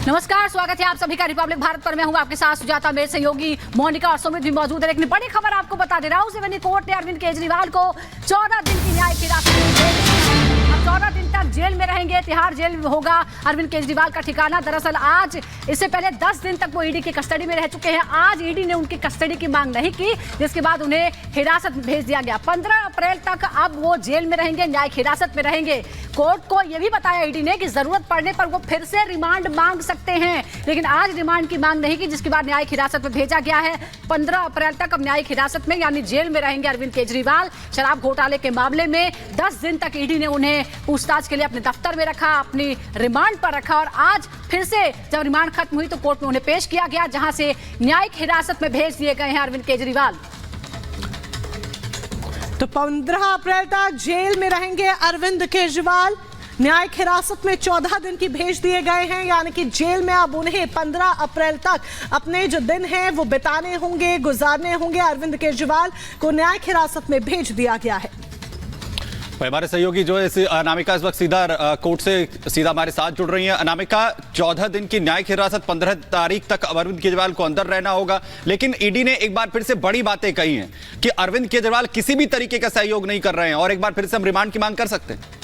नमस्कार, स्वागत है आप सभी का रिपब्लिक भारत पर। मैं हूं आपके साथ सुजाता, मेरे सहयोगी मोनिका और सुमित भी मौजूद है। लेकिन बड़ी खबर आपको बता दे रहा हूं, सिवनी कोर्ट ने अरविंद केजरीवाल को 14 दिन की न्यायिक हिरासत में 14 दिन तक जेल में रहेंगे। तिहाड़ जेल में होगा अरविंद केजरीवाल का ठिकाना। दरअसल आज इससे पहले 10 दिन तक वो ईडी की कस्टडी में रह चुके हैं। आज ईडी ने उनकी कस्टडी की मांग नहीं की, जिसके बाद उन्हें हिरासत में भेज दिया गया। 15 अप्रैल तक अब वो जेल में रहेंगे, न्यायिक हिरासत में रहेंगे। कोर्ट को यह भी बताया ईडी ने कि जरूरत पड़ने पर वो फिर से रिमांड मांग सकते हैं, लेकिन आज रिमांड की मांग नहीं की, जिसके बाद न्यायिक हिरासत में भेजा गया है। 15 अप्रैल तक अब न्यायिक हिरासत में यानी जेल में रहेंगे अरविंद केजरीवाल। शराब घोटाले के मामले में 10 दिन तक ईडी ने उन्हें पूछताछ के लिए अपने दफ्तर में रखा, अपनी रिमांड पर रखा और आज फिर से जब रिमांड खत्म हुई तो कोर्ट में उन्हें पेश किया गया, जहां से न्यायिक हिरासत में भेज दिए गए हैं अरविंद केजरीवाल। तो 15 अप्रैल तक जेल में रहेंगे अरविंद केजरीवाल। न्यायिक हिरासत में 14 दिन की भेज दिए गए हैं, यानी कि जेल में अब उन्हें 15 अप्रैल तक अपने जो दिन हैं वो बिताने होंगे, गुजारने होंगे। अरविंद केजरीवाल को न्यायिक हिरासत में भेज दिया गया है। हमारे सहयोगी जो है अनामिका इस वक्त सीधा कोर्ट से सीधा हमारे साथ जुड़ रही हैं। अनामिका, 14 दिन की न्यायिक हिरासत, 15 तारीख तक अरविंद केजरीवाल को अंदर रहना होगा, लेकिन ईडी ने एक बार फिर से बड़ी बातें कही हैं कि अरविंद केजरीवाल किसी भी तरीके का सहयोग नहीं कर रहे हैं और एक बार फिर से हम रिमांड की मांग कर सकते हैं।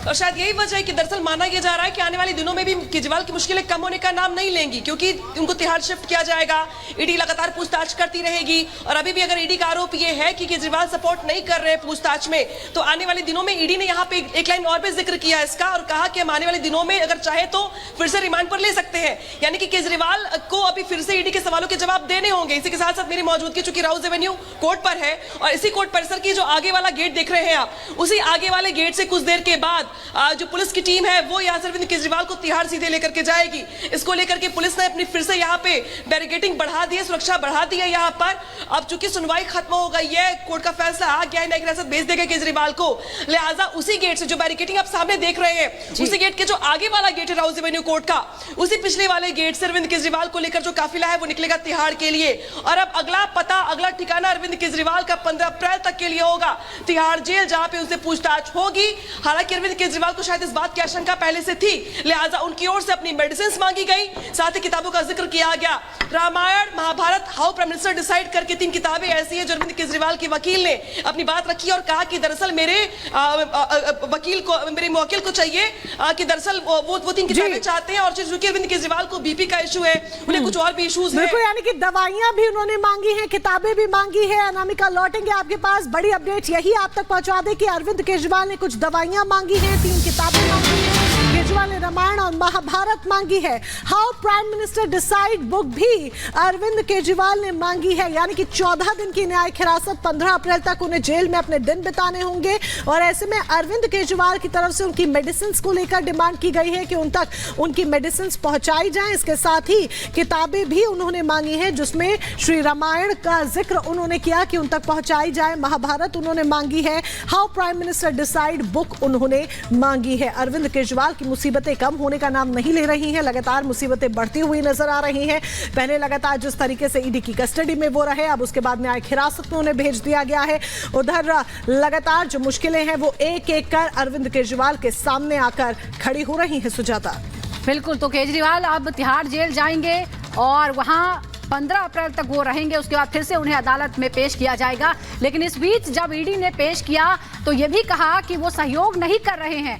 और शायद यही वजह है कि दरअसल माना यह जा रहा है कि आने वाले दिनों में भी केजरीवाल की मुश्किलें कम होने का नाम नहीं लेंगी, क्योंकि उनको तिहाड़ शिफ्ट किया जाएगा। ईडी लगातार पूछताछ करती रहेगी और अभी भी अगर ईडी का आरोप यह है कि केजरीवाल सपोर्ट नहीं कर रहे हैं पूछताछ में, तो आने वाले दिनों में ईडी ने यहाँ पे एक लाइन और भी जिक्र किया इसका और कहा कि हम आने वाले दिनों में अगर चाहे तो फिर से रिमांड पर ले सकते हैं। यानी कि केजरीवाल को अभी फिर से ईडी के सवालों के जवाब देने होंगे। इसी के साथ साथ मेरी मौजूदगी चूंकि राउज एवेन्यू कोर्ट पर है और इसी कोर्ट परिसर की जो आगे वाला गेट देख रहे हैं आप, उसी आगे वाले गेट से कुछ देर के बाद जो पुलिस की टीम है वो यहाँ से अरविंद केजरीवाल को तिहाड़ सीधे लेकर के जाएगी। इसको लेकर के पुलिस ने अपनी फिर से यहाँ पे बैरिकेडिंग बढ़ा दी है, सुरक्षा बढ़ा दी है यहाँ पर। अब चूंकि सुनवाई खत्म हो गई है, कोर्ट का फैसला आ गया है, न्यायिक हिरासत भेज देगा केजरीवाल को, लिहाजा उसी गेट से जो बैरिकेडिंग आप सामने देख रहे हैं, उसी गेट के जो आगे वाला गेट है राउज एवेन्यू कोर्ट का, उसी पिछले वाले गेट से अरविंद केजरीवाल को लेकर जो काफिला है वो निकलेगा तिहाड़ के लिए। और अब अगला पता, अगला ठिकाना अरविंद केजरीवाल का 15 अप्रैल तक के लिए होगा तिहाड़ जेल, जहां पे उनसे पूछताछ होगी। हालांकि अरविंद केजरीवाल को शायद इस बात की आशंका पहले से थी, लिहाजा उनकी ओर से अपनी मेडिसिन मांगी गई, साथ ही किताबों का जिक्र किया गया। Ramayana, Mahabharata, how prime minister decide करके 3 किताबें ऐसी है जो अरविंद केजरीवाल के वकील ने अपनी बात रखी और कहा कि दरअसल मेरे वकील को, मेरे मुवक्किल को चाहिए कि दरअसल वो 3 किताबें चाहते हैं। और चूंकि अरविंद केजरीवाल को बीपी का इशू है, उन्हें कुछ और भी इश्यूज है, यानी कि दवाइयां भी उन्होंने मांगी हैं, किताबें भी मांगी है। अनामिका, लौटेंगे आपके पास, बड़ी अपडेट यही आप तक पहुंचा दे कि अरविंद केजरीवाल ने कुछ दवाइयां मांगी हैं, 3 किताबें मांगी हैं, केजरीवाल ने रामायण और महाभारत मांगी है, how prime minister decide book भी अरविंद केजरीवाल ने मांगी है। यानी कि 14 दिन की न्यायिक हिरासत, 15 अप्रैल तक उन्हें जेल में अपने दिन बिताने होंगे। और ऐसे में अरविंद केजरीवाल की तरफ से उनकी मेडिसिन को लेकर डिमांड की गई है कि उन तक उनकी मेडिसिन पहुंचाई जाए। इसके साथ ही किताबें भी उन्होंने मांगी है, जिसमें श्री रामायण का जिक्र उन्होंने किया कि उन तक पहुंचाई जाए, महाभारत उन्होंने मांगी है, how prime minister decide book उन्होंने मांगी है। अरविंद केजरीवाल की मुसीबतें कम होने का नाम नहीं ले रही हैं, लगातार मुसीबतें बढ़ती हुई नजर आ रही हैं। पहले लगातार जिस तरीके से ईडी की कस्टडी में वो रहे, अब उसके बाद न्यायिक हिरासत में उन्हें भेज दिया गया है। उधर लगातार जो मुश्किलें हैं वो एक एक कर अरविंद केजरीवाल के सामने आकर खड़ी हो रही हैं। सुजाता, बिल्कुल, तो केजरीवाल अब तिहाड़ जेल जाएंगे और वहां 15 अप्रैल तक वो रहेंगे। उसके बाद फिर से उन्हें अदालत में पेश किया जाएगा। लेकिन इस बीच जब ईडी ने पेश किया तो ये भी कहा कि वो सहयोग नहीं कर रहे हैं,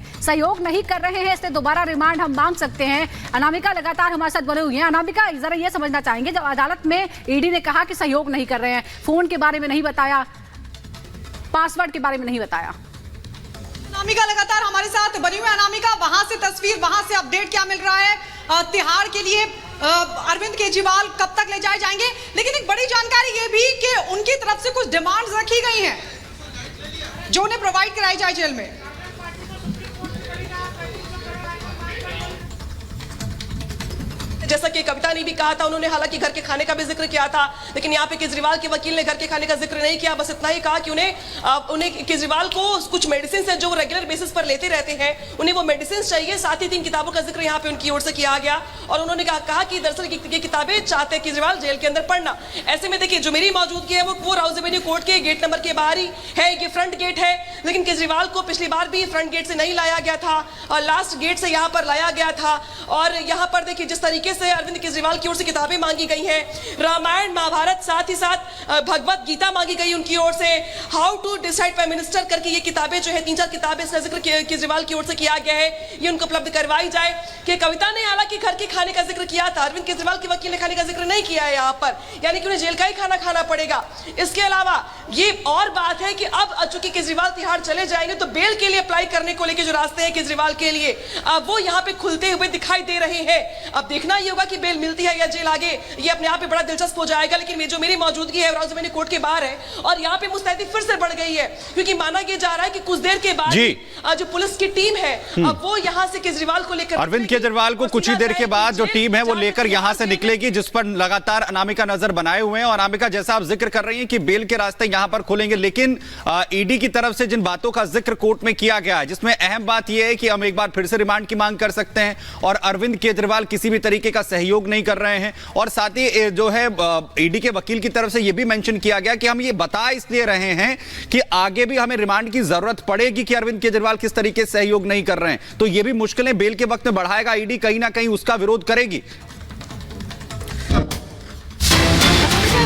इसलिए दोबारा रिमांड हम मांग सकते हैं। अनामिका लगातार हमारे साथ बने हुए हैं। अनामिका, जरा ये समझना चाहेंगे, जब अदालत में ईडी ने कहा कि सहयोग नहीं कर रहे हैं, फोन के बारे में नहीं बताया, पासवर्ड के बारे में नहीं बताया। अनामिका लगातार हमारे साथ बनी हुई। अनामिका, वहां से तस्वीर, वहां से अपडेट क्या मिल रहा है? तिहाड़ के लिए अरविंद केजरीवाल कब तक ले जाए जाएंगे? लेकिन एक बड़ी जानकारी ये भी कि उनकी तरफ से कुछ डिमांड्स रखी गई हैं जो उन्हें प्रोवाइड कराई जाए जेल में। जैसा कि कविता ने भी कहा था, उन्होंने हालांकि घर के खाने का भी जिक्र किया था, लेकिन यहाँ पे केजरीवाल के वकील ने घर के खाने का जिक्र नहीं किया। बस इतना ही कहा कि उन्हें केजरीवाल को कुछ मेडिसिन है जो वो रेगुलर बेसिस पर लेते रहते हैं, उन्हें वो मेडिसिन चाहिए। साथ ही 3 किताबों का जिक्र यहाँ पे उनकी ओर से किया गया और उन्होंने कहा कि दरअसल ये किताबें चाहते हैं केजरीवाल जेल के अंदर पढ़ना। ऐसे में देखिए, जो मेरी मौजूदगी है वो राउज एवेन्यू कोर्ट के गेट नंबर के बाहर ही है। ये फ्रंट गेट है, लेकिन केजरीवाल को पिछली बार भी फ्रंट गेट से नहीं लाया गया था और लास्ट गेट से यहाँ पर लाया गया था। और यहाँ पर देखिए, जिस तरीके से अरविंद केजरीवाल की ओर से किताबें मांगी गई हैं, रामायण, महाभारत, साथ ही साथ भगवत गीता मांगी गई उनकी ओर से। How to decide prime minister करके ये किताबें जो है 3-4 किताबें इसका जिक्र केजरीवाल की ओर से किया गया है, ये उनको उपलब्ध करवाई जाए। कि कविता ने हालांकि घर के खाने का जिक्र किया था, अरविंद केजरीवाल के वकील ने खाने का जिक्र नहीं किया है यहाँ पर, यानी कि उन्हें जेल का ही खाना खाना पड़ेगा। इसके अलावा ये और बात है कि अब चूंकि केजरीवाल तिहाड़ चले जाएंगे तो बेल के लिए अप्लाई करने को लेकर जो रास्ते हैं केजरीवाल के लिए वो यहाँ पे खुलते हुए दिखाई दे रहे हैं। अब देखना ये होगा कि बेल मिलती है या जेल आगे, ये अपने आप में बड़ा दिलचस्प हो जाएगा। लेकिन जो मेरी मौजूदगी है राउज एवेन्यू कोर्ट के बाहर है और यहाँ पे मुस्तैदी फिर से बढ़ गई है, क्योंकि माना यह जा रहा है कि कुछ देर के बाद जो पुलिस की टीम है वो यहाँ से केजरीवाल को लेकर, अरविंद केजरीवाल को कुछ ही देर के बाद जो टीम है वो लेकर यहाँ से निकलेगी, जिस पर लगातार अनामिका नजर बनाए हुए हैं। और अनामिका, जैसा आप जिक्र कर रही हैं कि बेल के रास्ते यहाँ पर खुलेंगे, लेकिन ईडी की तरफ से जिन बातों का जिक्र कोर्ट में किया गया है, जिसमें अहम बात यह है कि हम एक बार फिर से रिमांड की मांग कर सकते हैं और अरविंद केजरीवाल किसी भी तरीके का सहयोग नहीं कर रहे हैं। और साथ ही जो है ईडी के वकील की तरफ से यह भी मेंशन किया गया कि हम ये बता इसलिए रहे हैं कि आगे भी हमें रिमांड की जरूरत पड़ेगी कि अरविंद केजरीवाल किस तरीके से सहयोग नहीं कर रहे हैं, तो यह भी मुश्किलें बेल के वक्त में बढ़ाएगा। ईडी कहीं ना कहीं उसका विरोध करेगी।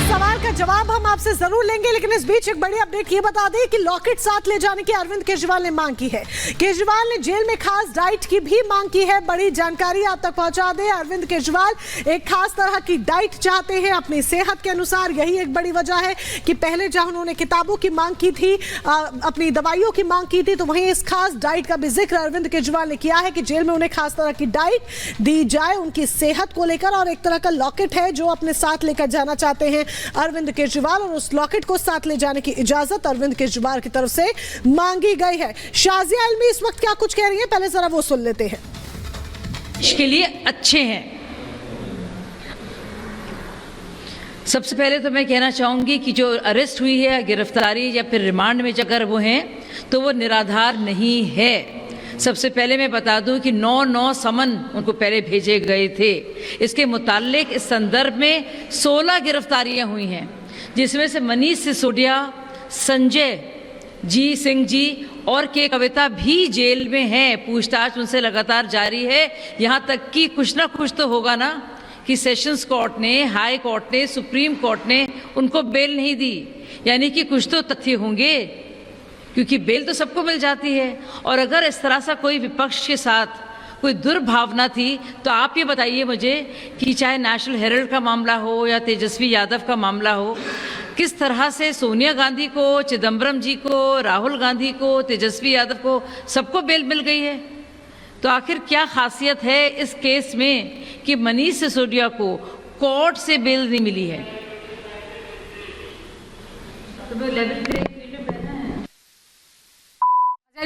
सवाल का जवाब हम आपसे जरूर लेंगे, लेकिन इस बीच एक बड़ी अपडेट ये बता दें कि लॉकेट साथ ले जाने की अरविंद केजरीवाल ने मांग की है। केजरीवाल ने जेल में खास डाइट की भी मांग की है। बड़ी जानकारी आप तक पहुंचा दें, अरविंद केजरीवाल एक खास तरह की डाइट चाहते हैं अपनी सेहत के अनुसार। यही एक बड़ी वजह है कि पहले जहां उन्होंने किताबों की मांग की थी, अपनी दवाइयों की मांग की थी, तो वहीं इस खास डाइट का भी जिक्र अरविंद केजरीवाल ने किया है कि जेल में उन्हें खास तरह की डाइट दी जाए उनकी सेहत को लेकर। और एक तरह का लॉकेट है जो अपने साथ लेकर जाना चाहते हैं अरविंद केजरीवाल, और उस लॉकेट को साथ ले जाने की इजाजत अरविंद केजरीवाल की तरफ से मांगी गई है। शाजिया आलमी इस वक्त क्या कुछ कह रही है, पहले जरा वो सुन लेते हैं। इसके लिए अच्छे हैं। सबसे पहले तो मैं कहना चाहूंगी कि जो अरेस्ट हुई है, गिरफ्तारी या फिर रिमांड में अगर वो हैं तो वो निराधार नहीं है। सबसे पहले मैं बता दूं कि 9 समन उनको पहले भेजे गए थे। इसके मुताल्लिक इस संदर्भ में 16 गिरफ्तारियां हुई हैं, जिसमें से मनीष सिसोदिया, संजय जी सिंह जी और के कविता भी जेल में हैं। पूछताछ उनसे लगातार जारी है। यहाँ तक कि कुछ ना कुछ तो होगा ना कि सेशंस कोर्ट ने, हाई कोर्ट ने, सुप्रीम कोर्ट ने उनको बेल नहीं दी, यानी कि कुछ तो तथ्य होंगे, क्योंकि बेल तो सबको मिल जाती है। और अगर इस तरह सा कोई विपक्ष के साथ कोई दुर्भावना थी तो आप ये बताइए मुझे कि चाहे नेशनल हेराल्ड का मामला हो या तेजस्वी यादव का मामला हो, किस तरह से सोनिया गांधी को, चिदम्बरम जी को, राहुल गांधी को, तेजस्वी यादव को सबको बेल मिल गई है। तो आखिर क्या खासियत है इस केस में कि मनीष सिसोदिया को कोर्ट से बेल नहीं मिली है?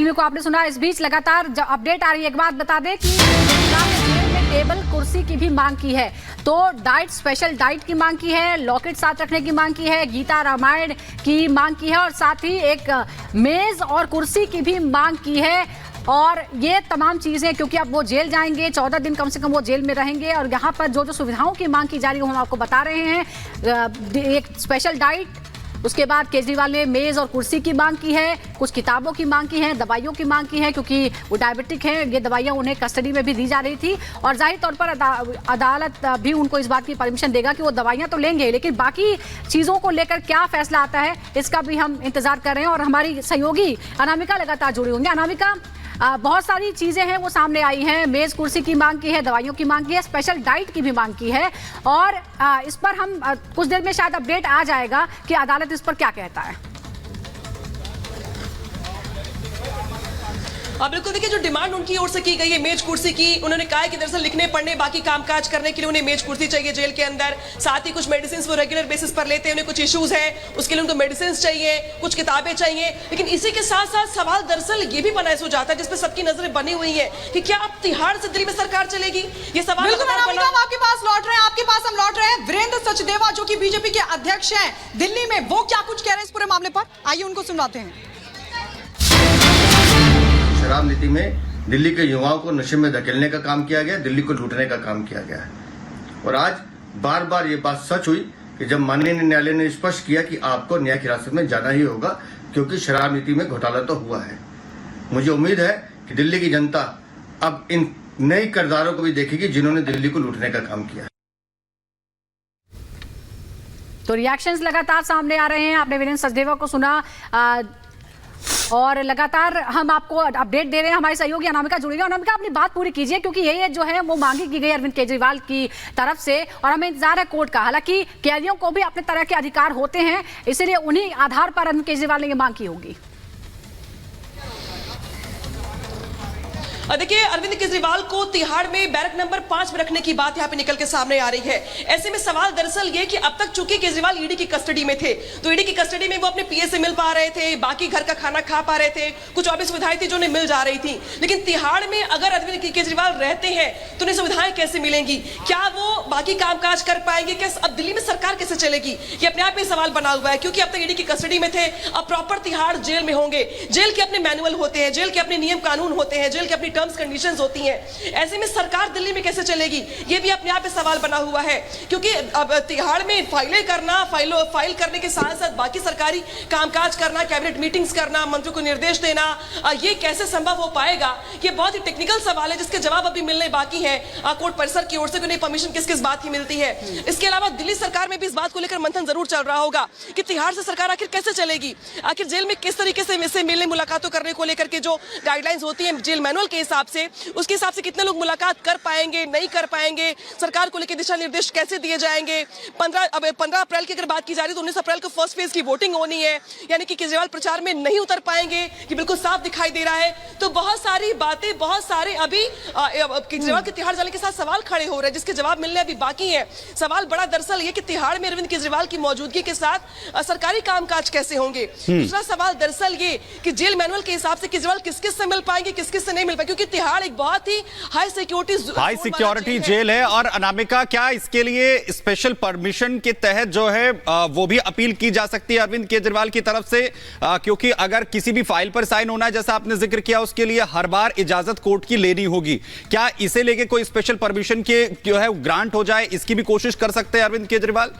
को आपने सुना। इस बीच लगातार अपडेट आ रही है। एक बात बता दें कि जेल में टेबल कुर्सी की भी मांग की है, तो डाइट, स्पेशल डाइट की मांग की है, लॉकेट साथ रखने की मांग की है, गीता रामायण की मांग की है और साथ ही एक मेज और कुर्सी की भी मांग की है। और ये तमाम चीज़ें, क्योंकि अब वो जेल जाएंगे, 14 दिन कम से कम वो जेल में रहेंगे और यहाँ पर जो जो सुविधाओं की मांग की जा रही है वो हम आपको बता रहे हैं। एक स्पेशल डाइट, उसके बाद केजरीवाल ने मेज और कुर्सी की मांग की है, कुछ किताबों की मांग की है, दवाइयों की मांग की है, क्योंकि वो डायबिटिक हैं, ये दवाइयां उन्हें कस्टडी में भी दी जा रही थी। और जाहिर तौर पर अदालत भी उनको इस बात की परमिशन देगा कि वो दवाइयां तो लेंगे, लेकिन बाकी चीज़ों को लेकर क्या फैसला आता है इसका भी हम इंतजार कर रहे हैं। और हमारी सहयोगी अनामिका लगातार जुड़ी होंगी। अनामिका, बहुत सारी चीज़ें हैं वो सामने आई हैं। मेज़ कुर्सी की मांग की है, दवाइयों की मांग की है, स्पेशल डाइट की भी मांग की है और इस पर हम कुछ देर में शायद अपडेट आ जाएगा कि अदालत इस पर क्या कहता है। अब बिल्कुल देखिए, जो डिमांड उनकी ओर से की गई है मेज कुर्सी की, उन्होंने कहा है कि दरअसल लिखने पढ़ने बाकी कामकाज करने के लिए उन्हें मेज कुर्सी चाहिए जेल के अंदर। साथ ही कुछ मेडिसिन वो रेगुलर बेसिस पर लेते हैं, उन्हें कुछ इश्यूज हैं, उसके लिए उनको मेडिसिन चाहिए, कुछ किताबें चाहिए। लेकिन इसी के साथ साथ सवाल दरअसल ये भी बनाया सो जाता है, जिसपे सबकी नजरें बनी हुई है कि क्या अब तिहाड़ से दिल्ली में सरकार चलेगी? ये सवाल बिल्कुल अनामिका, हम आपके पास लौट रहे हैं, आपके पास हम लौट रहे हैं। वीरेंद्र सचदेवा जो कि बीजेपी के अध्यक्ष हैं दिल्ली में, वो क्या कुछ कह रहे हैं इस पूरे मामले पर, आइए उनको सुनवाते हैं। शराब नीति में दिल्ली के युवाओं को नशे में धकेलने का काम किया गया, दिल्ली को लूटने का काम किया गया है। और आज बार बार ये बात सच हुई कि जब माननीय न्यायालय ने स्पष्ट किया कि आपको न्यायिक हिरासत में जाना ही होगा, क्योंकि शराब नीति में घोटाला तो हुआ है। मुझे उम्मीद है कि दिल्ली की जनता अब इन नए किरदारों को भी देखेगी जिन्होंने दिल्ली को लूटने का काम किया है। तो रिएक्शंस लगातार सामने आ रहे हैं। आपने वीरेंद्र सचदेवा को सुना और लगातार हम आपको अपडेट दे रहे हैं। हमारे सहयोगी अनामिका जुड़ी है। अनामिका, अपनी बात पूरी कीजिए, क्योंकि ये जो है वो मांगी की गई अरविंद केजरीवाल की तरफ से और हमें इंतजार है कोर्ट का। हालांकि कैदियों को भी अपने तरह के अधिकार होते हैं, इसीलिए उन्हीं आधार पर अरविंद केजरीवाल ने ये मांग की होगी। देखिए, अरविंद केजरीवाल को तिहाड़ में बैरक नंबर 5 में रखने की बात यहां पे निकल के सामने आ रही है। ऐसे में सवाल दरअसल ये कि अब तक चूंकि केजरीवाल ईडी की कस्टडी में थे, तो ईडी की कस्टडी में वो अपने पीए से मिल पा रहे थे, बाकी घर का खाना खा पा रहे थे, कुछ और भी सुविधाएं थी जो उन्हें मिल जा रही थी। लेकिन तिहाड़ में अगर अरविंद केजरीवाल रहते हैं तो उन्हें सुविधाएं कैसे मिलेंगी? क्या वो बाकी कामकाज कर पाएंगे? क्या अब दिल्ली में सरकार कैसे चलेगी? ये अपने आप में सवाल बना हुआ है, क्योंकि अब तक ईडी की कस्टडी में थे, अब प्रॉपर तिहाड़ जेल में होंगे। जेल के अपने मैनुअल होते हैं, जेल के अपने नियम कानून होते हैं, जेल के अपनी टर्म्स कंडीशंस होती हैं। ऐसे में सरकार दिल्ली में कैसे चलेगी? ये भी अपने आप में सवाल बना हुआ है, क्योंकि अब तिहाड़ में फाइल करने के साथ साथ बाकी सरकारी कामकाज करना, कैबिनेट मीटिंग्स करना, मंत्रियों को निर्देश देना, ये कैसे संभव हो पाएगा? ये बहुत ही टेक्निकल सवाल है जिसके जवाब अभी मिलने बाकी है कोर्ट परिसर की ओर से, उन्हें परमिशन किस किस बात की मिलती है। इसके अलावा दिल्ली सरकार में भी इस बात को लेकर मंथन जरूर चल रहा होगा कि तिहाड़ से सरकार आखिर कैसे चलेगी, आखिर जेल में किस तरीके से मिलने मुलाकातों करने को लेकर के जो गाइडलाइंस होती है जेल मैनुअल के हिसाब से, उसके हिसाब से कितने लोग मुलाकात कर पाएंगे, नहीं कर पाएंगे, सरकार को लेकर दिशा निर्देश कैसे दिए जाएंगे। 15 अप्रैल की अगर बात की जा रही है तो 19 अप्रैल को फर्स्ट फेज की वोटिंग होनी है, यानी कि केजरीवाल प्रचार में नहीं उतर पाएंगे, ये बिल्कुल साफ दिखाई दे रहा है। तो बहुत सारी बातें, बहुत सारे अभी केजरीवाल के तिहाड़ जाने के साथ सवाल खड़े हो रहे हैं जिसके जवाब मिलने अभी बाकी है। सवाल बड़ा दरअसल ये कि तिहाड़ में अरविंद केजरीवाल की मौजूदगी के साथ सरकारी कामकाज कैसे होंगे। दूसरा सवाल दरअसल ये कि जेल मैनुअल के हिसाब से केजरीवाल किस किस से मिल पाएंगे, किस किस से नहीं मिल पाएंगे, क्योंकि तिहाड़ एक बहुत ही हाई सिक्योरिटी जेल है। और अनामिका, क्या इसके लिए स्पेशल परमिशन के तहत जो है वो भी अपील की जा सकती है अरविंद केजरीवाल की तरफ से? क्योंकि अगर किसी भी फाइल पर साइन होना है, जैसा आपने जिक्र किया, उसके लिए हर बार इजाजत कोर्ट की लेनी होगी। क्या इसे लेके कोई स्पेशल परमिशन के जो है ग्रांट हो जाए, इसकी भी कोशिश कर सकते हैं अरविंद केजरीवाल?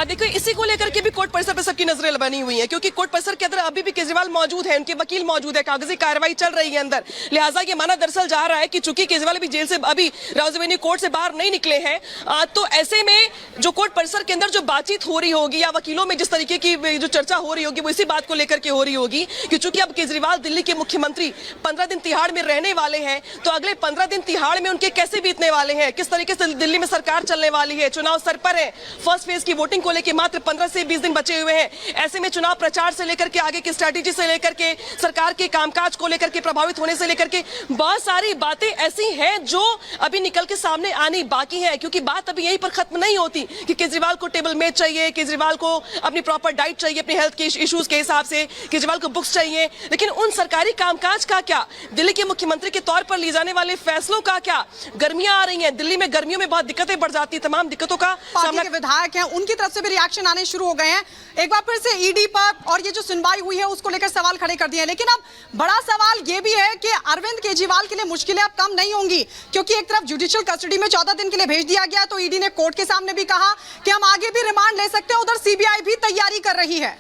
देखिए, इसी को लेकर के भी कोर्ट परिसर पर सबकी नजरें बनी हुई हैं, क्योंकि कोर्ट परिसर के अंदर अभी भी केजरीवाल मौजूद है, उनके वकील मौजूद है, कागजी कार्रवाई चल रही है अंदर। लिहाजा ये माना दरअसल जा रहा है कि चूंकि केजरीवाल अभी जेल से, अभी राउज एवेन्यू कोर्ट से बाहर नहीं निकले हैं, तो ऐसे में जो कोर्ट परिसर के अंदर जो बातचीत हो रही होगी या वकीलों में जिस तरीके की जो चर्चा हो रही होगी, वो इसी बात को लेकर के हो रही होगी कि चूंकि अब केजरीवाल दिल्ली के मुख्यमंत्री 15 दिन तिहाड़ में रहने वाले हैं, तो अगले 15 दिन तिहाड़ में उनके कैसे बीतने वाले हैं, किस तरीके से दिल्ली में सरकार चलने वाली है। चुनाव सर पर है, फर्स्ट फेज की वोटिंग को लेकर मात्र 15 से 20 दिन बचे हुए हैं। ऐसे में चुनाव प्रचार से लेकर के आगे की स्ट्रेटेजी से लेकर के सरकार के कामकाज को लेकर के प्रभावित होने से लेकर के बहुत सारी बातें ऐसी हैं जो अभी निकल के सामने आनी बाकी है, क्योंकि बात अभी यहीं पर खत्म नहीं होती कि केजरीवाल को टेबल मेज चाहिए, केजरीवाल को अपनी प्रॉपर डाइट चाहिए, अपने हेल्थ के इश्यूज के हिसाब से केजरीवाल को बुक्स चाहिए, लेकिन उन सरकारी कामकाज का क्या, दिल्ली के मुख्यमंत्री के तौर पर लिए जाने वाले फैसलों का क्या? गर्मियां आ रही हैं, दिल्ली में गर्मियों में बहुत दिक्कतें बढ़ जाती है, तमाम दिक्कतों का सामना। विधायक हैं, उनकी तरफ से भी रिएक्शन आने शुरू हो गए हैं। एक बार फिर से ईडी पर और ये जो सुनवाई हुई है उसको लेकर सवाल खड़े कर दिए हैं, लेकिन अब बड़ा सवाल ये भी है कि अरविंद केजरीवाल के लिए मुश्किलें अब कम नहीं होंगी, क्योंकि एक तरफ जुडिशियल कस्टडी में 14 दिन के लिए भेज दिया गया, तो ईडी ने कोर्ट के सामने भी कहा कि हम आगे भी रिमांड ले सकते हैं, उधर सीबीआई भी तैयारी कर रही है।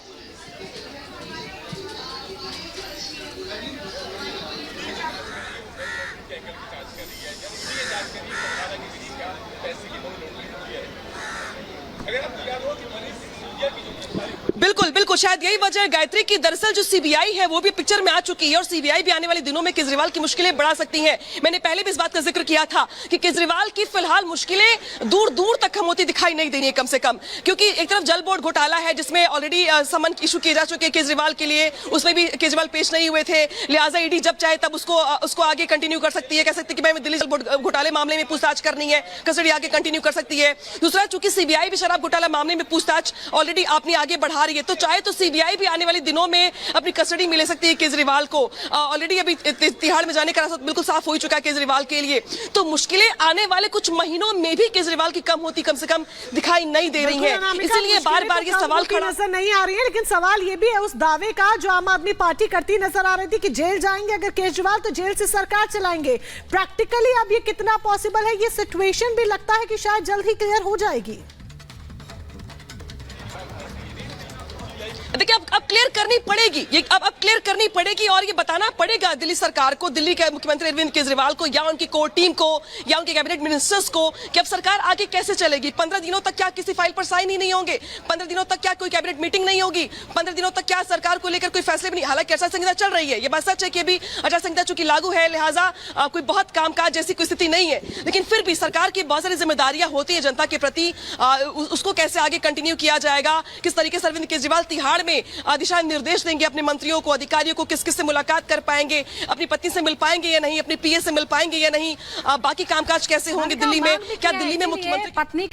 अगर आपको याद हो कि मनीष बिल्कुल बिल्कुल, शायद यही वजह है गायत्री की दरअसल जो सीबीआई है वो भी पिक्चर में आ चुकी है और सीबीआई भी आने वाले दिनों में केजरीवाल की मुश्किलें बढ़ा सकती है। मैंने पहले भी इस बात का जिक्र किया था कि केजरीवाल की फिलहाल मुश्किलें दूर दूर तक कम होती दिखाई नहीं दे रही है, कम से कम, क्योंकि एक तरफ जल बोर्ड घोटाला है जिसमें ऑलरेडी समन इशू किए जा चुके हैं केजरीवाल के लिए, उसमें भी केजरीवाल पेश नहीं हुए थे, लिहाजा ईडी जब चाहे तब उसको आगे कंटिन्यू कर सकती है, कह सकती है कि मैं दिल्ली जल बोर्ड घोटाले मामले में पूछताछ करनी है, कस्टडी आगे कंटिन्यू कर सकती है। दूसरा, चूंकि सीबीआई भी शराब घोटाला मामले में पूछताछ ऑलरेडी अपनी आगे बढ़ा रही है, तो चाहे तो सीबीआई भी आने वाले दिनों में अपनी कस्टडी में ले सकती है केजरीवाल को। ऑलरेडी अभी तिहाड़ में जाने का रास्ता बिल्कुल साफ हो ही चुका है केजरीवाल के लिए, तो मुश्किलें आने वाले कुछ महीनों में भी केजरीवाल की कम होती कम से कम दिखाई नहीं दे रही है। इसीलिए बार बार ये सवाल खड़ा नजर नहीं आ रही है, लेकिन सवाल ये भी है उस दावे का जो आम आदमी पार्टी करती नजर आ रही थी कि जेल जाएंगे अगर केजरीवाल तो जेल से सरकार चलाएंगे। प्रैक्टिकली अब ये कितना पॉसिबल है? ये सिचुएशन भी लगता है कि शायद जल्द ही क्लियर हो जाएगी। देखिए, अब क्लियर करनी पड़ेगी, ये अब क्लियर करनी पड़ेगी और ये बताना पड़ेगा दिल्ली सरकार को, दिल्ली के मुख्यमंत्री अरविंद केजरीवाल को या उनकी कोर टीम को या उनके कैबिनेट मिनिस्टर्स को कि अब सरकार आगे कैसे चलेगी। 15 दिनों तक क्या किसी फाइल पर साइन ही नहीं होंगे? 15 दिनों तक क्या कोई कैबिनेट मीटिंग नहीं होगी? 15 दिनों तक क्या सरकार को लेकर कोई फैसले भी नहीं? हालांकि आचार संहिता चल रही है, ये बात सच है कि अभी आचार संहिता चूंकि लागू है, लिहाजा कोई बहुत कामकाज जैसी कोई स्थिति नहीं है, लेकिन फिर भी सरकार की बहुत सारी जिम्मेदारियां होती है जनता के प्रति, उसको कैसे आगे कंटिन्यू किया जाएगा, किस तरीके से अरविंद केजरीवाल तिहाड़ में दिशा निर्देश देंगे अपने मंत्रियों को, अधिकारियों को, किस किस से मुलाकात कर पाएंगे, अपनी पत्नी से मिल पाएंगे या नहीं, अपनी पीए से मिल पाएंगे या नहीं, बाकी कामकाज कैसे होंगे दिल्ली में, क्या दिल्ली में मुख्यमंत्री पत्नी